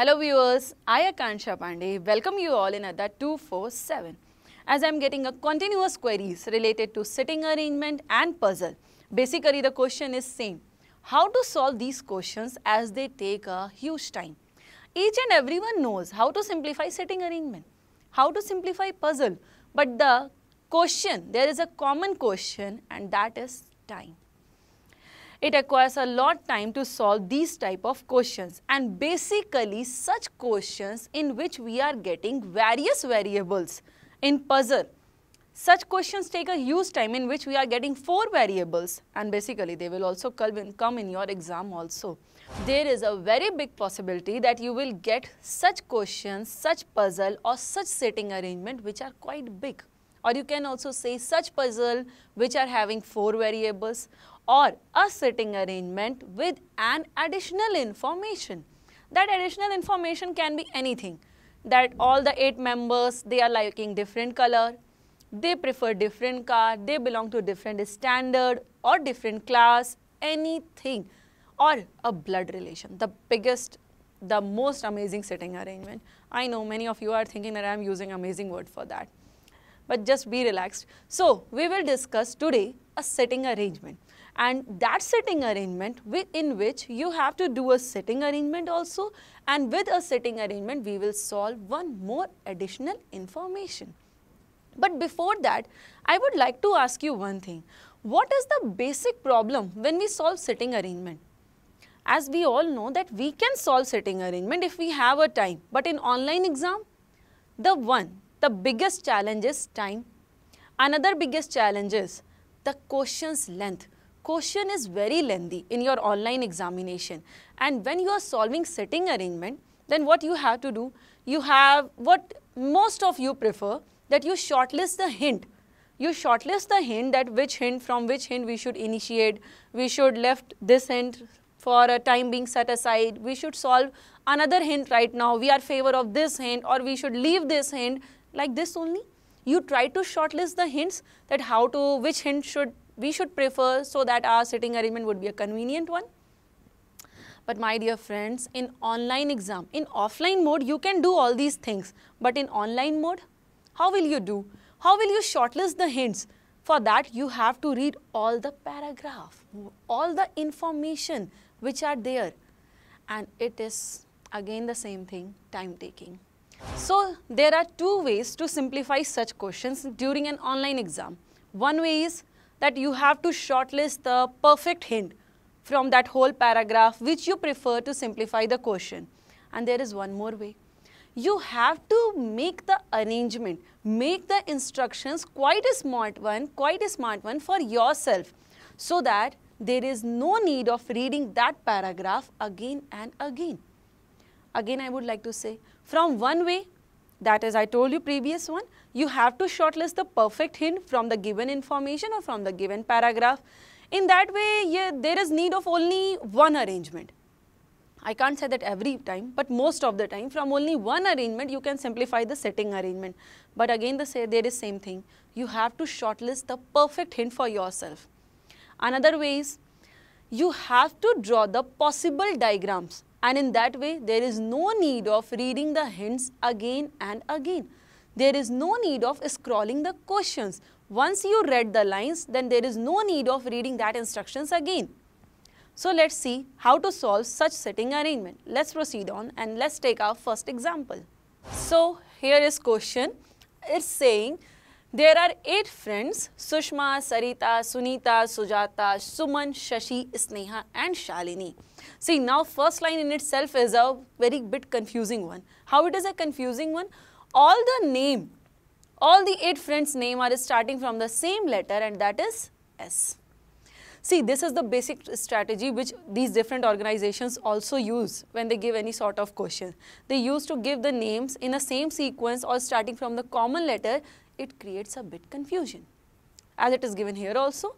Hello viewers, I Akansha Pandey welcome you all in Adda 247. As I am getting a continuous queries related to sitting arrangement and puzzle. Basically the question is same. How to solve these questions as they take a huge time. Each and everyone knows how to simplify sitting arrangement, how to simplify puzzle. But the question, there is a common question and that is time. It requires a lot time to solve these type of questions and basically such questions in which we are getting various variables in puzzle. Such questions take a huge time in which we are getting 4 variables and basically they will also come in your exam also. There is a very big possibility that you will get such questions, such puzzle or such sitting arrangement which are quite big. Or you can also say such puzzle which are having 4 variables or a sitting arrangement with an additional information. That additional information can be anything. That all the 8 members, they are liking different color, they prefer different car, they belong to different standard or different class, anything. Or a blood relation, the biggest, the most amazing sitting arrangement. I know many of you are thinking that I am using amazing word for that. But just be relaxed. So, we will discuss today a sitting arrangement. And that sitting arrangement in which you have to do a sitting arrangement also, and with a sitting arrangement we will solve one more additional information. But before that, I would like to ask you one thing. What is the basic problem when we solve sitting arrangement? As we all know that we can solve sitting arrangement if we have a time, but in online exam, the biggest challenge is time. Another biggest challenge is the question's length. Question is very lengthy in your online examination, and when you are solving sitting arrangement, then what you have to do, you have what most of you prefer, that you shortlist the hint. You shortlist the hint, that from which hint we should initiate, we should left this hint for a time being set aside, we should solve another hint right now, we are favor of this hint, or we should leave this hint, like this only. You try to shortlist the hints, that which hint we should prefer so that our sitting arrangement would be a convenient one. But my dear friends, in online exam, in offline mode, you can do all these things. But in online mode, how will you do? How will you shortlist the hints? For that, you have to read all the paragraph, all the information which are there. And it is again the same thing, time taking. So, there are 2 ways to simplify such questions during an online exam. One way is that you have to shortlist the perfect hint from that whole paragraph which you prefer to simplify the question. And there is one more way. You have to make the arrangement, make the instructions quite a smart one for yourself, so that there is no need of reading that paragraph again and again. Again, I would like to say, from one way, that is I told you previous one, you have to shortlist the perfect hint from the given information or from the given paragraph. In that way, there is need of only one arrangement. I can't say that every time, but most of the time, from only one arrangement, you can simplify the sitting arrangement. But again, there is same thing. You have to shortlist the perfect hint for yourself. Another way is, you have to draw the possible diagrams. And in that way, there is no need of reading the hints again and again. There is no need of scrolling the questions. Once you read the lines, then there is no need of reading that instructions again. So let's see how to solve such sitting arrangement. Let's proceed on and let's take our first example. So here is question. It's saying there are 8 friends, Sushma, Sarita, Sunita, Sujata, Suman, Shashi, Sneha and Shalini. See, now first line in itself is a very bit confusing one. How it is a confusing one? All the 8 friends' name are starting from the same letter and that is S. See, this is the basic strategy which these different organizations also use when they give any sort of question. They used to give the names in the same sequence or starting from the common letter. It creates a bit confusion, as it is given here also.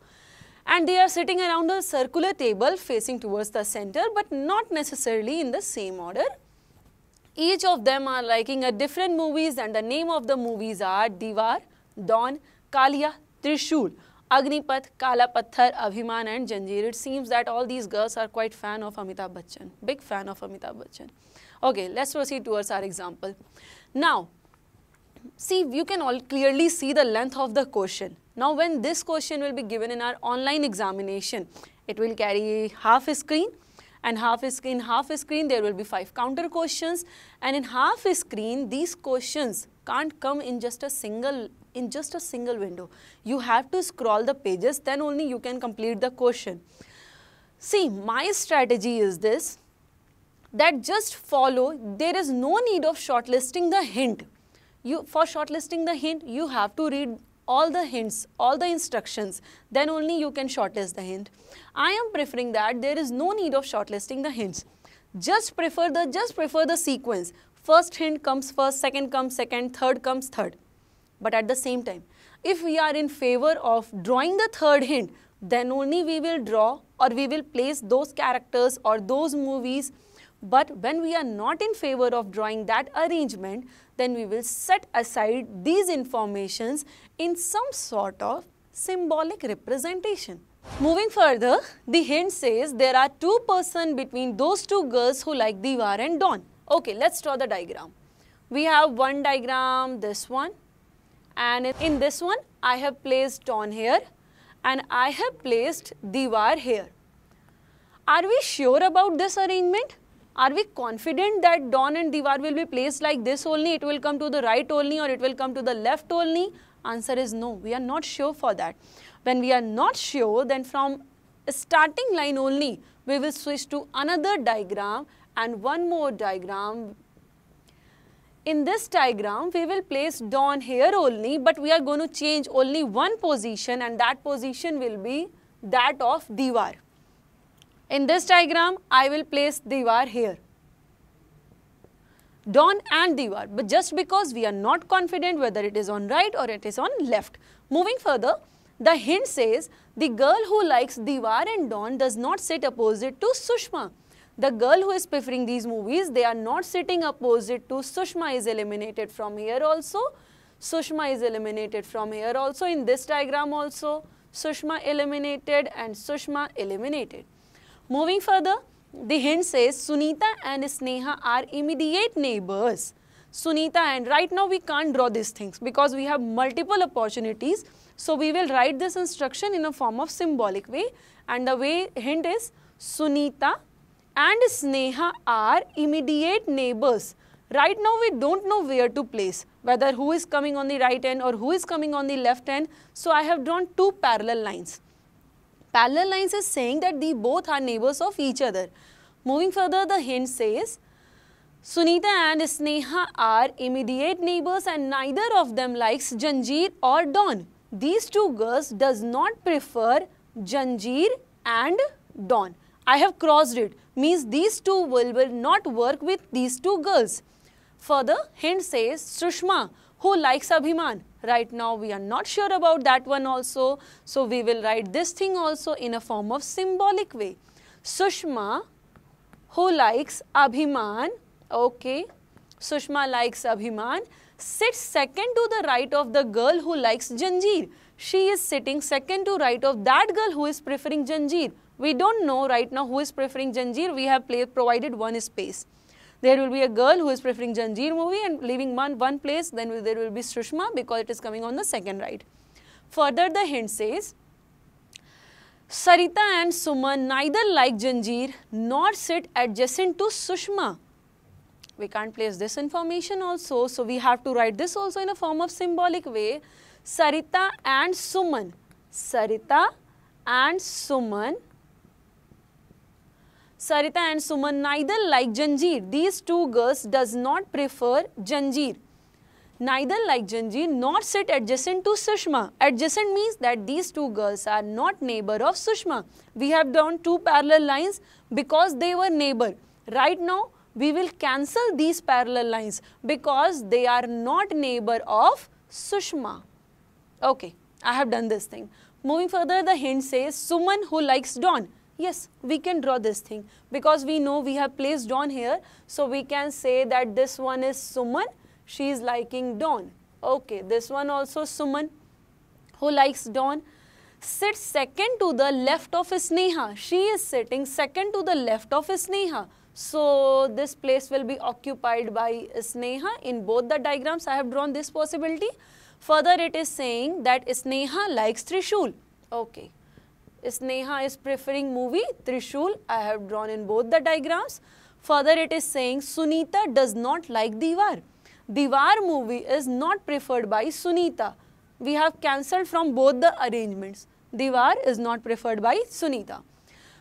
And they are sitting around a circular table facing towards the center, but not necessarily in the same order. Each of them are liking a different movies and the name of the movies are Diwar, Dawn, Kalia, Trishul. Agnipath, Kala Patthar, Abhiman and Janjeer. It seems that all these girls are quite fan of Amitabh Bachchan. Big fan of Amitabh Bachchan. Okay, let's proceed towards our example. Now, see, you can all clearly see the length of the question. Now, when this question will be given in our online examination, it will carry half a screen, and half a screen there will be 5 counter questions, and in half a screen these questions can't come in just a single window. You have to scroll the pages, then only you can complete the question. See, my strategy is this, that just follow. There is no need of shortlisting the hint. For shortlisting the hint, you have to read all the hints, all the instructions, then only you can shortlist the hint. I am preferring that there is no need of shortlisting the hints. Just prefer the sequence. First hint comes first, second comes second, third comes third. But at the same time, if we are in favor of drawing the third hint, then only we will draw or we will place those characters or those movies. But when we are not in favor of drawing that arrangement, then we will set aside these informations in some sort of symbolic representation. Moving further, the hint says there are 2 persons between those 2 girls who like Diwar and Dawn. Okay, let's draw the diagram. We have one diagram, this one, and in this one I have placed Dawn here and I have placed Diwar here. Are we sure about this arrangement? Are we confident that Dawn and Diwar will be placed like this only, it will come to the right only or it will come to the left only? Answer is no, we are not sure for that. When we are not sure, then from starting line only, we will switch to another diagram and one more diagram. In this diagram, we will place Dawn here only, but we are going to change only one position and that position will be that of Diwar. In this diagram, I will place Diwar here. Dawn and Diwar, but just because we are not confident whether it is on right or it is on left. Moving further, the hint says the girl who likes Diwar and Dawn does not sit opposite to Sushma. The girl who is preferring these movies, they are not sitting opposite to Sushma is eliminated from here also. Sushma is eliminated from here also. In this diagram also, Sushma eliminated and Sushma eliminated. Moving further, the hint says Sunita and Sneha are immediate neighbors. Sunita and, right now we can't draw these things because we have multiple opportunities. So we will write this instruction in a form of symbolic way, and the way hint is Sunita and Sneha are immediate neighbors. Right now we don't know where to place, whether who is coming on the right end or who is coming on the left end. So I have drawn 2 parallel lines. Parallel lines is saying that they both are neighbors of each other. Moving further, the hint says Sunita and Sneha are immediate neighbors and neither of them likes Janjeer or Dawn. These 2 girls does not prefer Janjeer and Dawn. I have crossed it, means these 2 will not work with these 2 girls. Further, hint says Sushma, who likes Abhiman. Right now we are not sure about that one also. So we will write this thing also in a form of symbolic way. Sushma, who likes Abhiman, okay, Sushma likes Abhiman, sits second to the right of the girl who likes Janjeer. She is sitting second to right of that girl who is preferring Janjeer. We don't know right now who is preferring Janjeer. We have provided one space. There will be a girl who is preferring Janjeer movie and leaving one place, then there will be Sushma because it is coming on the second right. Further, the hint says Sarita and Suman neither like Janjeer nor sit adjacent to Sushma. We can't place this information also, so we have to write this also in a form of symbolic way. Sarita and Suman. Sarita and Suman. Sarita and Suman neither like Janjeer. These 2 girls does not prefer Janjeer. Neither like Janjeer nor sit adjacent to Sushma. Adjacent means that these 2 girls are not neighbor of Sushma. We have drawn 2 parallel lines because they were neighbor. Right now we will cancel these parallel lines because they are not neighbor of Sushma. Okay, I have done this thing. Moving further, the hint says Suman who likes Dawn. Yes, we can draw this thing because we know we have placed Dawn here. So we can say that this one is Suman, she is liking Dawn. Okay, this one also Suman who likes Dawn. sits second to the left of Sneha. She is sitting second to the left of Sneha. So this place will be occupied by Sneha. In both the diagrams I have drawn this possibility. Further it is saying that Sneha likes Trishul. Okay. Sneha is preferring movie Trishul. I have drawn in both the diagrams. Further it is saying Sunita does not like Diwar. Diwar movie is not preferred by Sunita. We have cancelled from both the arrangements. Diwar is not preferred by Sunita.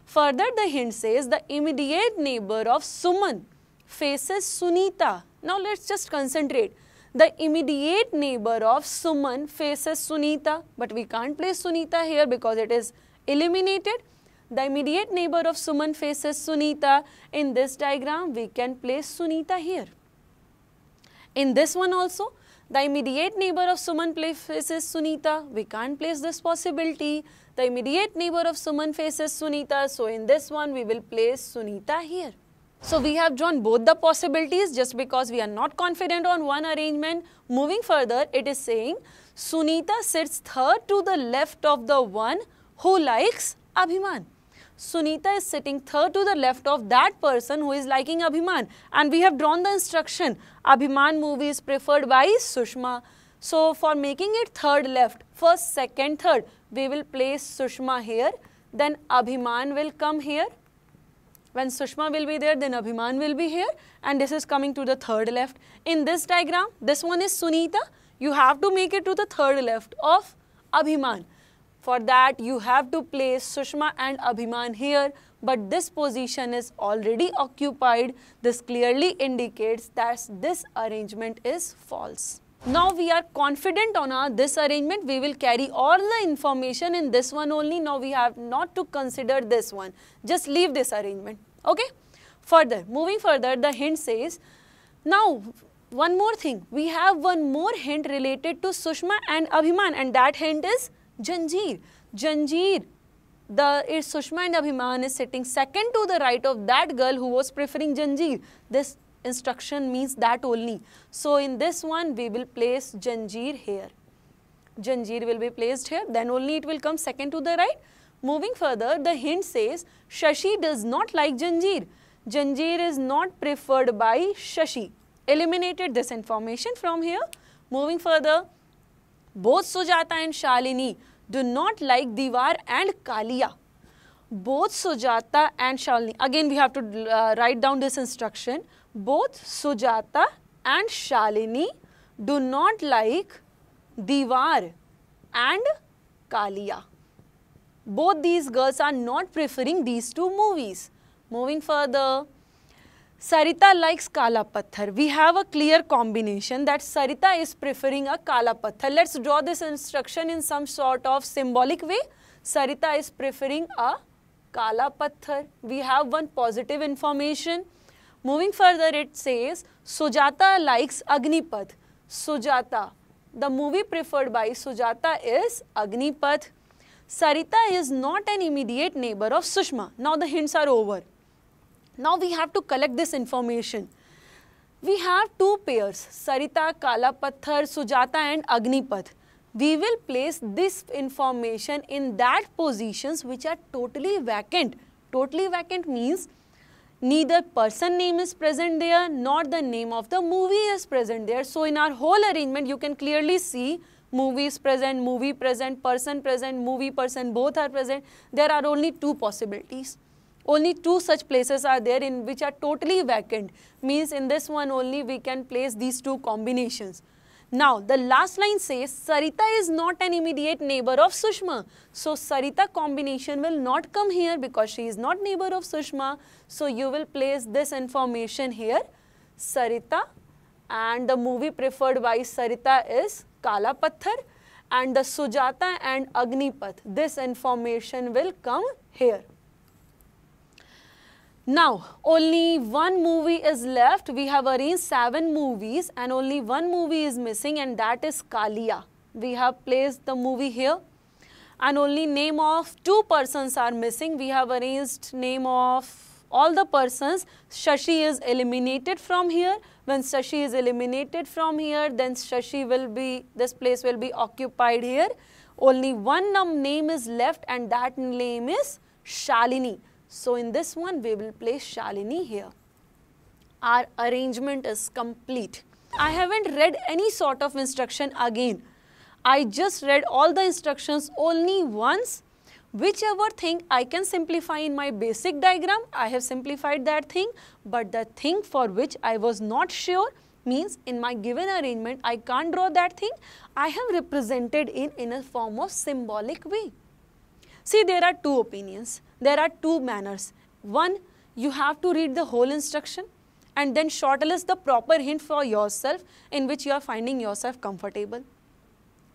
Further the hint says the immediate neighbor of Suman faces Sunita. Now let's just concentrate. The immediate neighbor of Suman faces Sunita, but we can't place Sunita here because it is eliminated. The immediate neighbor of Suman faces Sunita. In this diagram, we can place Sunita here. In this one also, the immediate neighbor of Suman faces Sunita. We can't place this possibility. The immediate neighbor of Suman faces Sunita. So in this one, we will place Sunita here. So we have drawn both the possibilities just because we are not confident on one arrangement. Moving further, it is saying Sunita sits third to the left of the one who likes Abhiman. Sunita is sitting third to the left of that person who is liking Abhiman. And we have drawn the instruction. Abhiman movie is preferred by Sushma. So for making it third left, first, second, third, we will place Sushma here. Then Abhiman will come here. When Sushma will be there, then Abhiman will be here. And this is coming to the third left. In this diagram, this one is Sunita. You have to make it to the third left of Abhiman. For that, you have to place Sushma and Abhiman here, but this position is already occupied. This clearly indicates that this arrangement is false. Now we are confident on this arrangement. We will carry all the information in this one only. Now we have not to consider this one. Just leave this arrangement. Okay? Further, moving further, the hint says, now one more thing. We have one more hint related to Sushma and Abhiman, and that hint is Janjeer. Janjeer, Sushma and Abhiman is sitting second to the right of that girl who was preferring Janjeer. This instruction means that only. So in this one, we will place Janjeer here. Janjeer will be placed here, then only it will come second to the right. Moving further, the hint says Shashi does not like Janjeer. Janjeer is not preferred by Shashi. Eliminated this information from here. Moving further, both Sujata and Shalini do not like Diwar and Kaliya. Both Sujata and Shalini. Again, we have to write down this instruction. Both Sujata and Shalini do not like Diwar and Kaliya. Both these girls are not preferring these two movies. Moving further, Sarita likes Kala Patthar. We have a clear combination that Sarita is preferring a Kala Patthar. Let's draw this instruction in some sort of symbolic way. Sarita is preferring a Kala Patthar. We have one positive information. Moving further, it says Sujata likes Agnipath. Sujata. The movie preferred by Sujata is Agnipath. Sarita is not an immediate neighbor of Sushma. Now the hints are over. Now we have to collect this information. We have two pairs, Sarita, Kala Patthar, Sujata and Agnipath. We will place this information in that positions which are totally vacant. Totally vacant means neither person name is present there nor the name of the movie is present there. So in our whole arrangement you can clearly see movie is present, movie present, movie person, both are present. There are only two possibilities. Only two such places are there in which are totally vacant. Means in this one only we can place these two combinations. Now the last line says Sarita is not an immediate neighbor of Sushma. So Sarita combination will not come here because she is not neighbor of Sushma. So you will place this information here, Sarita, and the movie preferred by Sarita is Kala Patthar, and the Sujata and Agnipath. This information will come here. Now, only one movie is left. We have arranged 7 movies and only one movie is missing, and that is Kaliya. We have placed the movie here and only name of 2 persons are missing. We have arranged name of all the persons. Shashi is eliminated from here. When Shashi is eliminated from here, then Shashi will be, this place will be occupied here. Only one name is left and that name is Shalini. So in this one we will place Shalini here. Our arrangement is complete. I haven't read any sort of instruction again. I just read all the instructions only once. Whichever thing I can simplify in my basic diagram, I have simplified that thing. But the thing for which I was not sure, means in my given arrangement I can't draw that thing, I have represented in a form of symbolic way. See, there are two opinions, there are two manners. One, you have to read the whole instruction and then shortlist the proper hint for yourself in which you are finding yourself comfortable.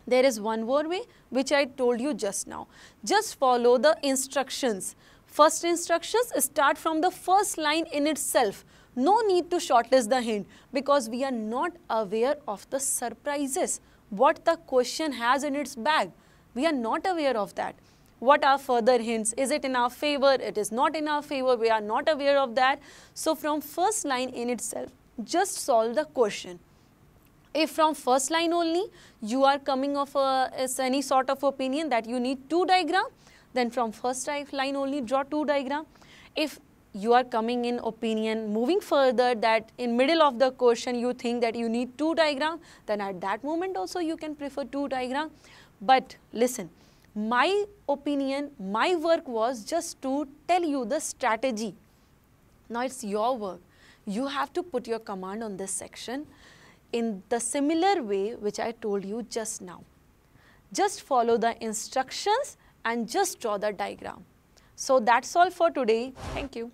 There is one more way which I told you just now. Just follow the instructions. First instructions start from the first line in itself. No need to shortlist the hint because we are not aware of the surprises. What the question has in its bag. We are not aware of that. What are further hints? Is it in our favor? It is not in our favor. We are not aware of that. So from first line in itself, just solve the question. If from first line only you are coming of any sort of opinion that you need two diagrams, then from first line only draw two diagrams. If you are coming in opinion moving further that in middle of the question you think that you need two diagrams, then at that moment also you can prefer two diagrams. But listen, my opinion, my work was just to tell you the strategy. Now it's your work. You have to put your command on this section in the similar way which I told you just now. Just follow the instructions and just draw the diagram. So that's all for today. Thank you.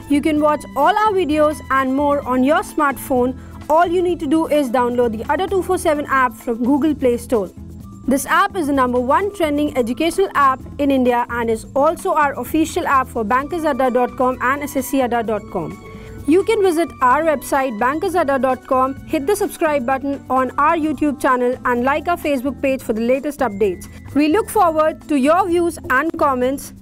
You can watch all our videos and more on your smartphone. All you need to do is download the Adda 247 app from Google Play Store. This app is the #1 trending educational app in India and is also our official app for bankersadda.com and sscadda.com. You can visit our website bankersadda.com, hit the subscribe button on our YouTube channel and like our Facebook page for the latest updates. We look forward to your views and comments.